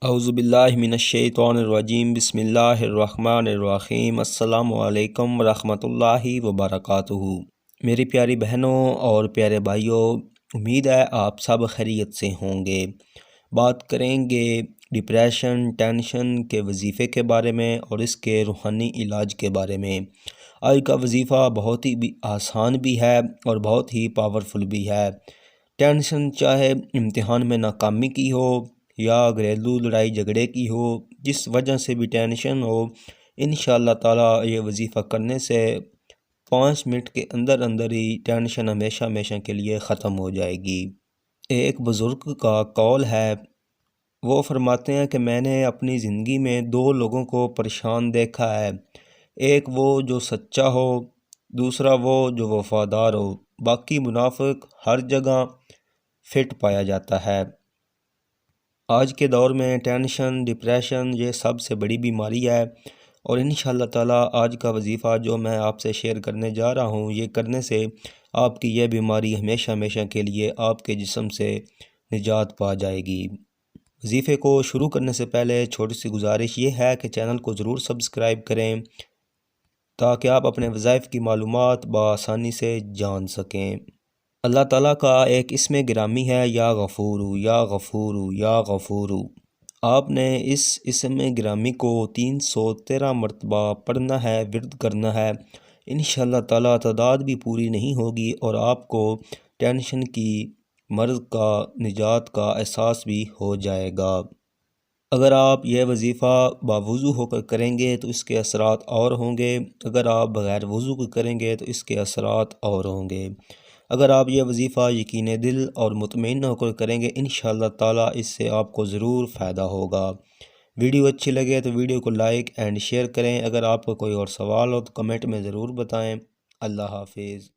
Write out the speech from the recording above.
اعوذ باللہ من الشیطان الرجیم بسم اللہ الرحمن الرحیم السلام علیکم ورحمۃ اللہ وبرکاتہ۔ میری پیاری بہنوں اور پیارے بھائیوں، امید ہے آپ سب خیریت سے ہوں گے۔ بات کریں گے ڈپریشن، ٹینشن کے وظیفے کے بارے میں اور اس کے روحانی علاج کے بارے میں۔ آج کا وظیفہ بہت ہی آسان بھی ہے اور بہت ہی پاورفل بھی ہے۔ ٹینشن چاہے امتحان میں ناکامی کی ہو یا گھریلو لڑائی جھگڑے کی ہو، جس وجہ سے بھی ٹینشن ہو، انشاءاللہ تعالی یہ وظیفہ کرنے سے 5 منٹ کے اندر اندر ہی ٹینشن ہمیشہ کے لیے ختم ہو جائے گی۔ ایک بزرگ کا قول ہے، وہ فرماتے ہیں کہ میں نے اپنی زندگی میں 2 لوگوں کو پریشان دیکھا ہے، ایک وہ جو سچا ہو، دوسرا وہ جو وفادار ہو، باقی منافق ہر جگہ فٹ پایا جاتا ہے۔ آج کے دور میں ٹینشن، ڈپریشن یہ سب سے بڑی بیماری ہے، اور انشاءاللہ تعالی آج کا وظیفہ جو میں آپ سے شیئر کرنے جا رہا ہوں، یہ کرنے سے آپ کی یہ بیماری ہمیشہ کے لیے آپ کے جسم سے نجات پا جائے گی۔ وظیفے کو شروع کرنے سے پہلے چھوٹی سی گزارش یہ ہے کہ چینل کو ضرور سبسکرائب کریں تاکہ آپ اپنے وظائف کی معلومات بآسانی سے جان سکیں۔ اللہ تعالیٰ کا ایک اسم گرامی ہے، یا غفور یا غفور یا غفور۔ آپ نے اس اسم گرامی کو 313 مرتبہ پڑھنا ہے، ورد کرنا ہے۔ انشاءاللہ تعالیٰ تعداد بھی پوری نہیں ہوگی اور آپ کو ٹینشن کی مرض کا نجات کا احساس بھی ہو جائے گا۔ اگر آپ یہ وظیفہ باوضو ہو کر کریں گے تو اس کے اثرات اور ہوں گے، اگر آپ بغیر وضو کے کریں گے تو اس کے اثرات اور ہوں گے۔ اگر آپ یہ وظیفہ یقین دل اور مطمئن ہو کر کریں گے، انشاءاللہ تعالیٰ اس سے آپ کو ضرور فائدہ ہوگا۔ ویڈیو اچھی لگے تو ویڈیو کو لائک اینڈ شیئر کریں۔ اگر آپ کو کوئی اور سوال ہو تو کمنٹ میں ضرور بتائیں۔ اللہ حافظ۔